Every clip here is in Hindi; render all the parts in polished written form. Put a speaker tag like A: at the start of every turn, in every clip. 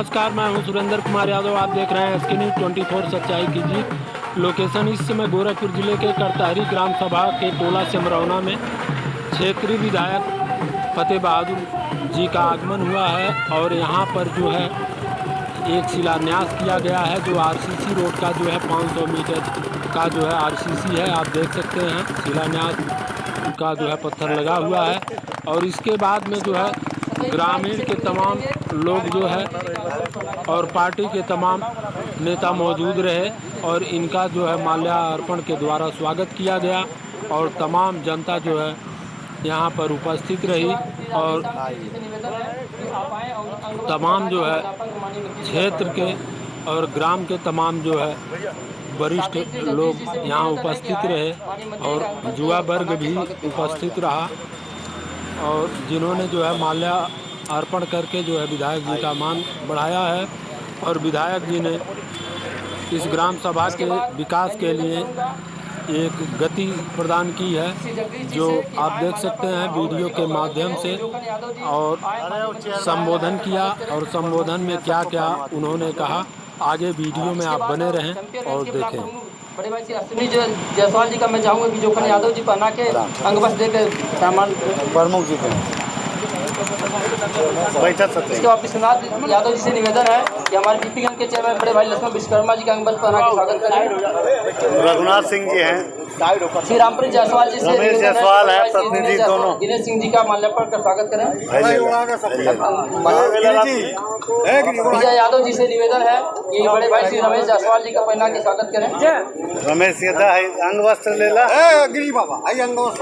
A: नमस्कार, मैं हूं सुरेंद्र कुमार यादव। आप देख रहे हैं एसके न्यूज़ 24 सच्चाई की जीत। लोकेशन इस समय गोरखपुर जिले के करतारी ग्राम सभा के टोला सिमरौना में क्षेत्रीय विधायक फतेह बहादुर जी का आगमन हुआ है और यहां पर जो है एक शिलान्यास किया गया है। जो आरसीसी रोड का जो है 500 मीटर का जो है आरसीसी है, आप देख सकते हैं शिलान्यास का जो है पत्थर लगा हुआ है। और इसके बाद में जो है ग्रामीण के तमाम लोग जो है और पार्टी के तमाम नेता मौजूद रहे और इनका जो है माल्यार्पण के द्वारा स्वागत किया गया और तमाम जनता जो है यहाँ पर उपस्थित रही और तमाम जो है क्षेत्र के और ग्राम के तमाम जो है वरिष्ठ लोग यहाँ उपस्थित रहे और युवा वर्ग भी उपस्थित रहा और जिन्होंने जो है माल्यार्पण करके जो है विधायक जी का मान बढ़ाया है। और विधायक जी ने इस ग्राम सभा के विकास के लिए एक गति प्रदान की है, जो आप देख सकते हैं वीडियो के माध्यम से। और संबोधन किया और संबोधन में क्या क्या उन्होंने कहा, आगे वीडियो में आप बने रहें और देखें।
B: बड़े भाई श्री अश्विनी जायसवाल जी का मैं चाहूँगा कि जोखन यादव जी पहना के अंगबस देकर सामान
C: प्रमुख जी को
B: इसके बाद विश्वनाथ यादव जी से निवेदन है कि हमारे बीपीगंज के चेयरमैन बड़े भाई लक्ष्मण विश्वकर्मा जी का अंगबस पहना के स्वागत करें।
C: रघुनाथ सिंह जी हैं,
B: श्री रामप्रीत जायसवाल जी से
C: रमेश जायसवाल है, प्रतिनिधि दोनों
B: दिनेश सिंह जी का माल्यार्पण कर स्वागत करें। विजय यादव जी से निवेदन है कि बड़े भाई श्री रमेश जायसवाल जी का पहना के स्वागत करें।
C: रमेश अंग वस्त्र ले ला।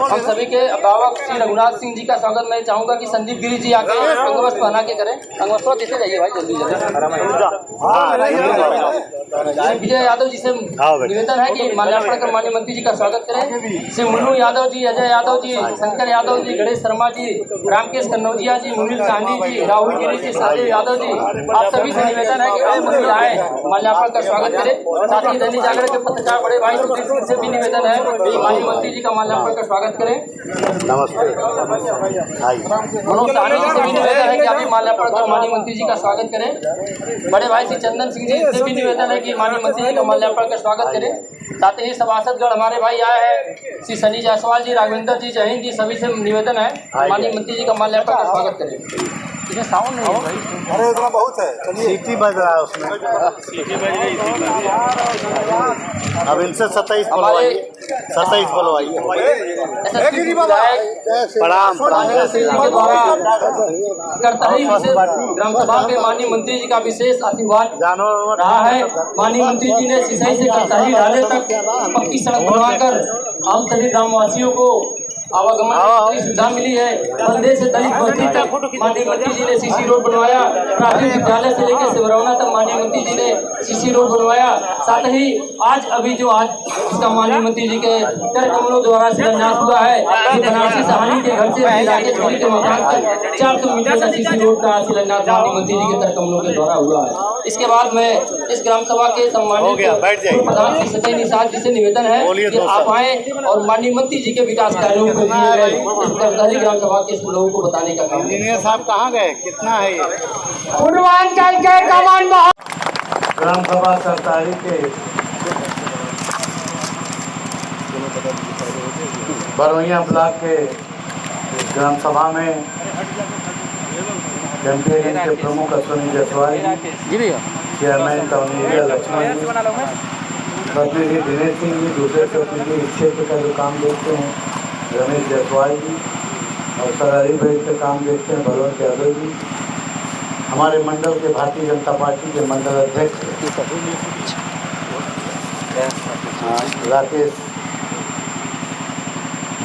B: हम सभी के अभिभावक श्री रघुनाथ सिंह जी का स्वागत मैं चाहूँगा कि संदीप गिरी जी आके अंगवस्त्र पहना के करें। अंगवस्त्र देते जाइए भाई जल्दी जल्दी। विजय यादव जी से निवेदन है कि माल्यार्पण कर माननीय मंत्री जी का स्वागत करें। श्री मुन्नू यादव जी, अजय यादव जी, शंकर यादव जी, गणेश शर्मा जी, रामकेश कन्नौजिया जी, मुनील चांदी जी, राहुल गिरी जी, संजय यादव जी, आप सभी से निवेदन है कि आप सभी आए माल्यार्पण का स्वागत करें। साथ ही दैनिक जागरण के पत्रकार बड़े भाई सुधीर सिंह से भी निवेदन है कि माननीय मंत्री जी का माल्यार्पण का स्वागत करें।
C: नमस्ते।
B: मनोज सहनी जी से भी निवेदन है कि आप माल्यार्पण कर माननीय मंत्री जी का स्वागत करें। बड़े भाई श्री चंदन सिंह जी से भी निवेदन है कि माननीय मंत्री जी का माल्यार्पण का स्वागत करें। साथ ही सभासदगण हमारे भाई आए हैं श्री सनी जायसवाल जी, राघवेंद्र जी, जय हिंद जी, सभी से निवेदन है माननीय मंत्री जी का माल्यार्पण का स्वागत करें। इसमें साउंड नहीं है भाई,
C: अरे उतना बहुत है, सीटी बज रहा है उसमें। अब इनसे 27 बोलवाइए, 27 बोलवाइए। प्रणाम
B: के द्वारा करतारी ग्राम सभा के माननीय मंत्री जी का विशेष आशीर्वाद रहा है। माननीय मंत्री जी ने सिसई से करतारी ढाले तक पक्की सड़क बनवाकर हम सभी ग्रामवासियों को आवागमन की सुविधा मिली है। मंदिर से दलित बस्ती तक माननीय मंत्री जी ने सीसी रोड बनवाया। प्राथमिक विद्यालय से लेकर सिमरौना तक माननीय मंत्री जी ने सीसी रोड बनवाया। साथ ही आज इसका माननीय मंत्री जी के कर कमलों द्वारा शिलान्यास हुआ है कि बनारसी सहानी के घर से राकेश गिरी के मकान तक 400 मीटर का सीसी रोड का शिलान्यास माननीय मंत्री जी के कर कमलों के द्वारा हुआ है। इसके बाद में इस ग्राम सभा के सम्मानित प्रधान श्री सचिन निषाद जी से निवेदन है कि आप आए और माननीय मंत्री जी के विकास कार्यों ग्राम सभा के लोगों को बताने का काम।
C: इंजीनियर साहब कहाँ गए, कितना है ये
B: पूर्वांचल के कमान
C: ग्राम सभा करतारी के बरवैया ब्लॉक के ग्राम सभा में चैंपियन के प्रमुख अश्विनी जायसवाल जी, चेयरमैन टाउन लक्ष्मण जी, प्रतिनिधि दिनेश सिंह जी, दूसरे प्रतिनिधि इस क्षेत्र का जो काम देखते हैं रमेश जायसवाल जी, और सरारी बेल्ट का काम देखते हैं भगवंत यादव जी, हमारे मंडल के भारतीय जनता पार्टी के मंडल अध्यक्ष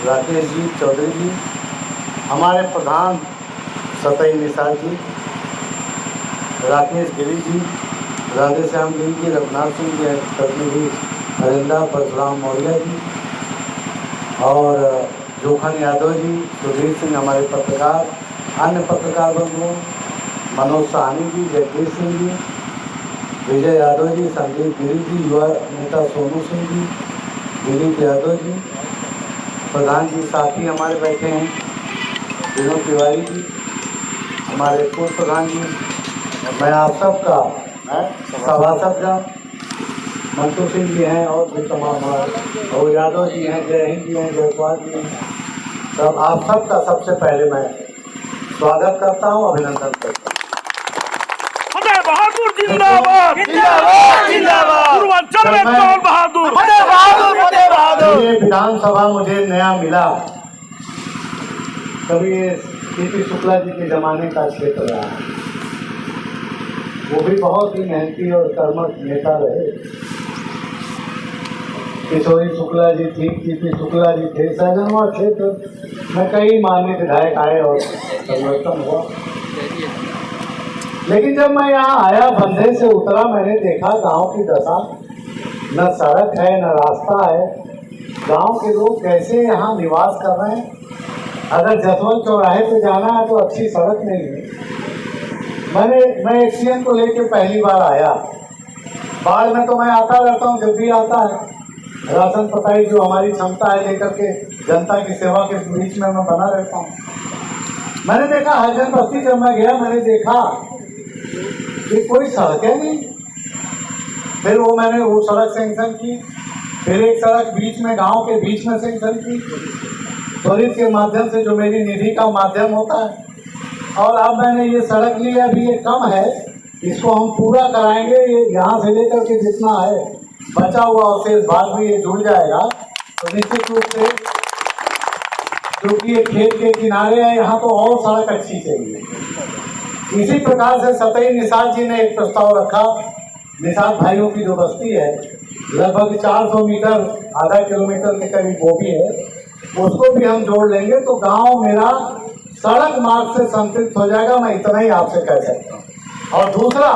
C: राकेश जी चौधरी जी, हमारे प्रधान सतई निषाद जी, राकेश गिरी जी, राधे श्याम गिरी जी, रघुनाथ सिंह जी, प्रतिनिधि हरिंदा परशुराम मौर्य जी, और जोखन यादव जी, सुधीर सिंह हमारे पत्रकार, अन्य पत्रकार बंधुओं मनोज सहनी जी, जगदीश सिंह जी, विजय यादव जी, संदीप गिरी जी, युवा नेता सोनू सिंह जी, दिलीप यादव जी, प्रधान जी साथी हमारे बैठे हैं विनोद तिवारी जी, हमारे पूर्व प्रधान जी मैं आप सबका सभासद का मंटू सिंह जी हैं और भी तमाम और यादव जी हैं, जय हिंद जी हैं, जयपाल जी हैं, सब आप सबका सबसे पहले मैं स्वागत करता हूं, अभिनंदन करता हूं।
D: फतेह बहादुर जिंदाबाद जिंदाबाद जिंदाबाद, पूर्वांचल में कौन बहादुर, फतेह बहादुर फतेह बहादुर।
C: ये विधानसभा मुझे नया मिला, कभी सीपी शुक्ला जी के जमाने का क्षेत्र रहा, वो भी बहुत ही मेहनती और कर्मठ नेता रहे। किशोरी शुक्ला जी थी, सीपी शुक्ला जी थे, सहजनवा क्षेत्र में कई माननीय विधायक आए और परिवर्तन हुआ। लेकिन जब मैं यहाँ आया, बंधे से उतरा, मैंने देखा गांव की दशा, न सड़क है न रास्ता है, गांव के लोग कैसे यहाँ निवास कर रहे हैं। अगर जसवंत चौराहे पे जाना है तो अच्छी सड़क नहीं है। मैं एक्सीडेंट को लेकर पहली बार आया, बाढ़ में तो मैं आता रहता हूँ, जब भी आता है राशन पताई जो हमारी क्षमता है लेकर के जनता की सेवा के बीच में मैं बना रहता हूँ। मैंने देखा हरिजन बस्ती, जब मैं गया मैंने देखा कि कोई सड़कें नहीं। फिर मैंने वो सड़क सेंक्शन की, फिर एक सड़क बीच में गांव के बीच में सेंक्शन की, त्वरित के माध्यम से जो मेरी निधि का माध्यम होता है। और अब मैंने ये सड़क ली, अभी ये कम है, इसको हम पूरा कराएंगे। ये यहाँ से लेकर के जितना है बचा हुआ अवशेष भाग भी ये जुड़ जाएगा, तो निश्चित रूप से क्योंकि ये खेत के किनारे है, यहाँ तो और सड़क अच्छी चाहिए। इसी प्रकार से सतई निषाद जी ने एक प्रस्ताव रखा। निषाद भाइयों की जो बस्ती है लगभग 400 मीटर, आधा किलोमीटर के करीब वो भी है, उसको भी हम जोड़ लेंगे तो गांव मेरा सड़क मार्ग से संतृप्त हो जाएगा। मैं इतना ही आपसे कह सकता हूँ। और दूसरा,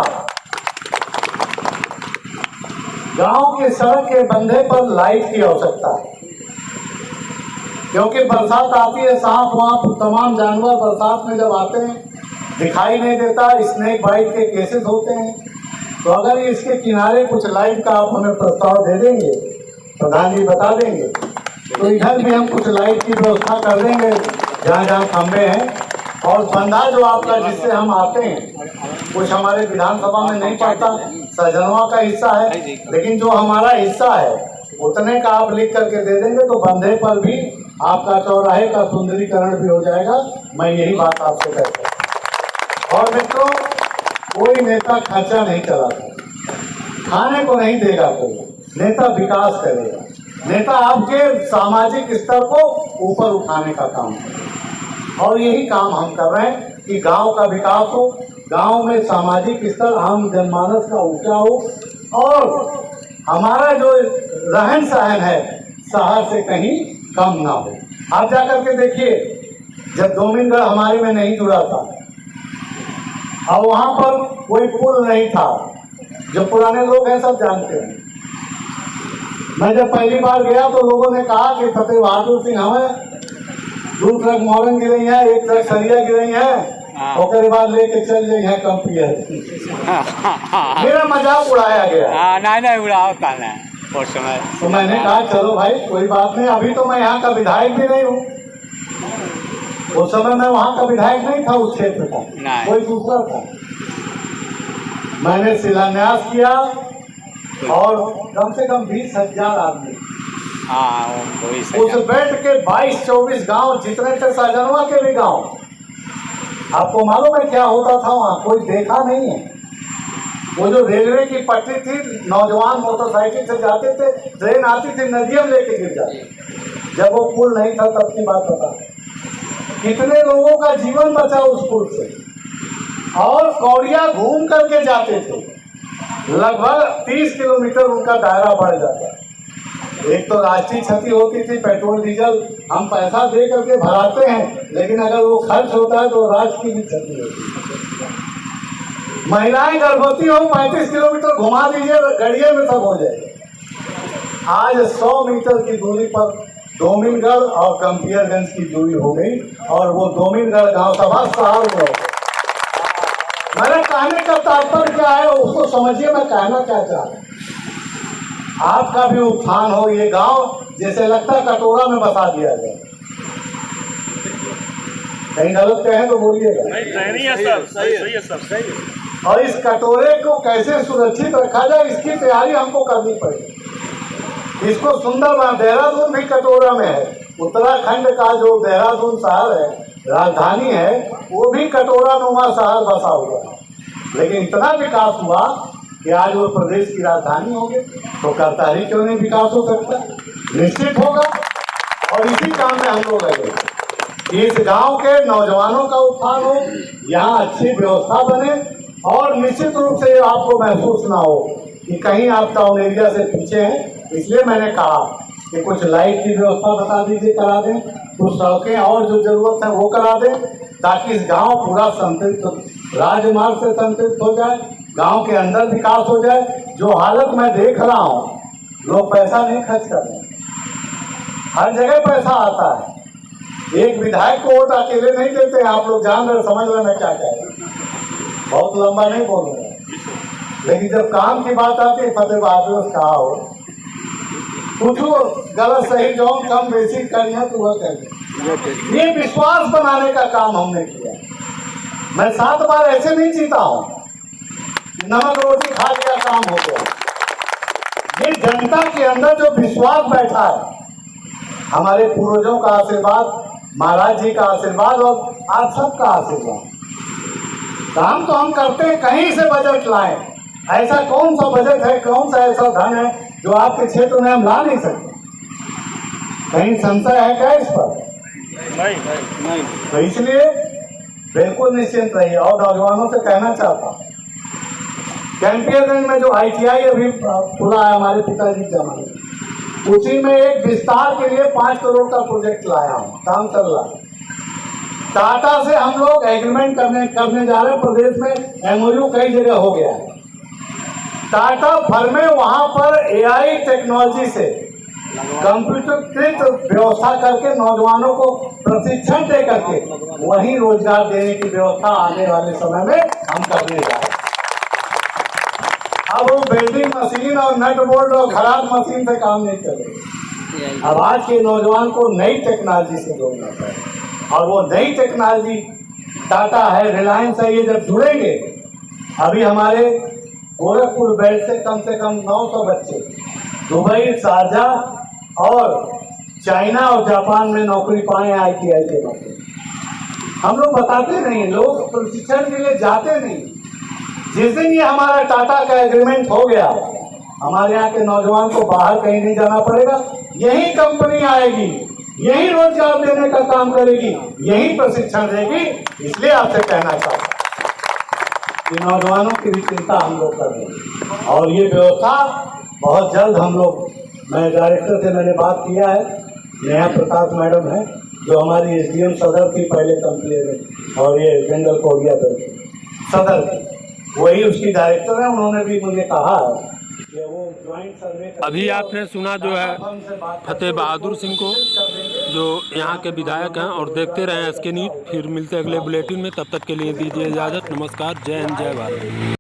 C: गांव के सड़क के बंधे पर लाइट की आवश्यकता है, क्योंकि बरसात आती है, सांप वाप तमाम जानवर बरसात में जब आते हैं दिखाई नहीं देता, स्नेक बाइट के केसेस होते हैं। तो अगर इसके किनारे कुछ लाइट का आप हमें प्रस्ताव दे देंगे, प्रधान जी बता देंगे, तो इधर भी हम कुछ लाइट की व्यवस्था कर देंगे जहाँ जहाँ खंभे हैं। और बंधा जो आपका जिससे हम आते हैं, कुछ हमारे विधानसभा में नहीं पड़ता, सहजनवा का हिस्सा है, लेकिन जो हमारा हिस्सा है उतने का आप लिख करके दे देंगे तो बंधे पर भी आपका चौराहे का सुंदरीकरण भी हो जाएगा। मैं यही बात आपसे कहता हूँ। और मित्रों, कोई नेता खर्चा नहीं चलाता, खाने को नहीं देगा कोई, नेता विकास करेगा। नेता आपके सामाजिक स्तर को ऊपर उठाने का काम करेगा, और यही काम हम कर रहे हैं कि गांव का विकास हो, गांव में सामाजिक स्तर आम जनमानस का ऊंचा हो, और हमारा जो रहन सहन है शहर से कहीं कम ना हो। आप जाकर के देखिए, जब डोमिनगढ़ हमारे में नहीं जुड़ा था और वहाँ पर कोई पुल नहीं था, जो पुराने लोग हैं सब जानते हैं। मैं जब पहली बार गया तो लोगों ने कहा कि फतेह बहादुर सिंह हमें 2 ट्रक मोरन गिरई है, 1 ट्रक सरिया गिरई है, और बाद लेके चल गई है कंपियर। मेरा मजाक उड़ाया गया।
D: नहीं उड़ाओ उस समय।
C: तो मैंने कहा चलो भाई कोई बात नहीं, अभी तो मैं यहाँ का विधायक भी नहीं हूँ, उस समय मैं वहाँ का विधायक नहीं था, उस क्षेत्र का कोई दूसरा था। मैंने शिलान्यास किया और कम से कम 20,000 आदमी उस बेल्ट के 22-24 गांव जितने थे, सहजनवा के भी गांव, आपको मालूम है क्या होता था वहाँ? कोई देखा नहीं है। वो जो रेलवे की पटरी थी, नौजवान मोटरसाइकिल से जाते थे, ट्रेन आती थी, नदियम लेके गिर जाते। जब वो पुल नहीं था तब की बात बता, कितने लोगों का जीवन बचा उस पुल से। और कौड़िया घूम करके जाते थे, लगभग 30 किलोमीटर उनका दायरा बढ़ जाता। एक तो राष्ट्रीय क्षति होती थी, पेट्रोल डीजल हम पैसा दे करके भराते हैं, लेकिन अगर वो खर्च होता है तो राष्ट्र की भी क्षति होती है। महिलाएं गर्भवती हो, 35 किलोमीटर घुमा दीजिए, गड़िए में सब हो जाएगा। आज 100 मीटर की दूरी पर डोमिनगढ़ और कंपियरगंज की दूरी हो गई, और वो डोमिनगढ़ गांव सभा शहर में हो गई। मेरे कहने का तात्पर्य क्या है उसको समझिए, मैं कहना क्या चाहता हूँ। आपका भी उत्थान हो, ये गांव जैसे लगता है कटोरा में बसा दिया गया। कहीं गलत कहें तो बोलिएगा।
D: नहीं है सर, सही है सर, सही है।
C: और इस कटोरे को कैसे सुरक्षित रखा जाए इसकी तैयारी हमको करनी पड़ेगी। इसको सुंदर देहरादून भी कटोरा में है, उत्तराखंड का जो देहरादून शहर है राजधानी है वो भी कटोरा नुमा शहर बसा हुआ है। लेकिन इतना विकास हुआ कि आज वो प्रदेश की राजधानी हो गई, तो करतारी क्यों नहीं विकास हो सकता? निश्चित होगा। और इसी काम में हम लोग लगे कि इस गांव के नौजवानों का उत्थान हो, यहाँ अच्छी व्यवस्था बने और निश्चित रूप से आपको महसूस ना हो कि कहीं आप टाउन एरिया से पीछे हैं। इसलिए मैंने कहा कि कुछ लाइट की व्यवस्था बता दीजिए, करा दें, कुछ सड़कें और जो जरूरत है वो करा दें, ताकि इस गांव पूरा संतुलित राजमार्ग से संतुलित हो जाए, गांव के अंदर विकास हो जाए। जो हालत मैं देख रहा हूँ, लोग पैसा नहीं खर्च कर रहे, हर जगह पैसा आता है। एक विधायक को वोट अकेले नहीं देते, आप लोग जान रहे, समझ रहे मैं क्या कह रहा हूं, बहुत लंबा नहीं बोल रहा। लेकिन जब काम की बात आती है, फतेह बहादुर कहा हो, कुछ गलत सही जो कम बेसी करिए तो वह करिए। ये विश्वास बनाने का काम हमने किया। मैं 7 बार ऐसे नहीं जीता हूं, नमक रोटी खा लिया काम हो गया। ये जनता के अंदर जो विश्वास बैठा है, हमारे पूर्वजों का आशीर्वाद, महाराज जी का आशीर्वाद और आप सबका आशीर्वाद, काम तो हम करते हैं। कहीं से बजट लाएं, ऐसा कौन सा बजट है, कौन सा ऐसा धन है जो आपके क्षेत्र में हम ला नहीं सकते? कहीं संशय है क्या इस पर? नहीं। तो इसलिए बिल्कुल निश्चिंत रहिए। और नौजवानों से कहना चाहता हूँ, कैंपियरगंज में जो ITI अभी खुला है हमारे पिताजी के जमाने, उसी में एक विस्तार के लिए 5 करोड़ का प्रोजेक्ट लाया हूँ, काम चल रहा है। टाटा से हम लोग एग्रीमेंट करने जा रहे हैं। प्रदेश में MOU कई जगह हो गया है। टाटा फर्में वहां पर AI टेक्नोलॉजी से कंप्यूटरीकृत व्यवस्था करके नौजवानों को प्रशिक्षण दे करके वहीं रोजगार देने की व्यवस्था आने वाले समय में हम करने जा रहे हैं। अब वो वेल्डिंग मशीन और नट बोल्ट और खराब मशीन से काम नहीं चलेगा। अब आज के नौजवान को नई टेक्नोलॉजी से जोड़ना पड़ेगा, और वो नई टेक्नोलॉजी टाटा है, रिलायंस है, ये जब जुड़ेंगे, अभी हमारे गोरखपुर बेल्ट से कम 900 बच्चे दुबई, शारजाह और चाइना और जापान में नौकरी पाए ITI के नौकरी। हम लोग बताते नहीं, लोग प्रशिक्षण के लिए जाते नहीं। जिस दिन ये हमारा टाटा का एग्रीमेंट हो गया, हमारे यहाँ के नौजवान को बाहर कहीं नहीं जाना पड़ेगा, यही कंपनी आएगी, यही रोजगार देने का काम करेगी, यही प्रशिक्षण देगी। इसलिए आपसे कहना चाहता हूँ कि नौजवानों की भी चिंता हम लोग कर रहे हैं, और ये व्यवस्था बहुत जल्द हम लोग, मैं डायरेक्टर से मैंने बात किया है, नेहा प्रकाश मैडम है जो हमारी SDM सदर थी पहले कंपनी में, और ये जंगल कोरिया सदर थी, वही उसकी डायरेक्टर है। उन्होंने भी मुझे कहा है कि वो ज्वाइंट सर्वे।
A: अभी आपने सुना जो है फतेह बहादुर सिंह को, जो यहाँ के विधायक हैं, और देखते रहे SK न्यूज़। फिर मिलते अगले बुलेटिन में, तब तक के लिए दीजिए इजाज़त। नमस्कार, जय हिंद, जय भारत।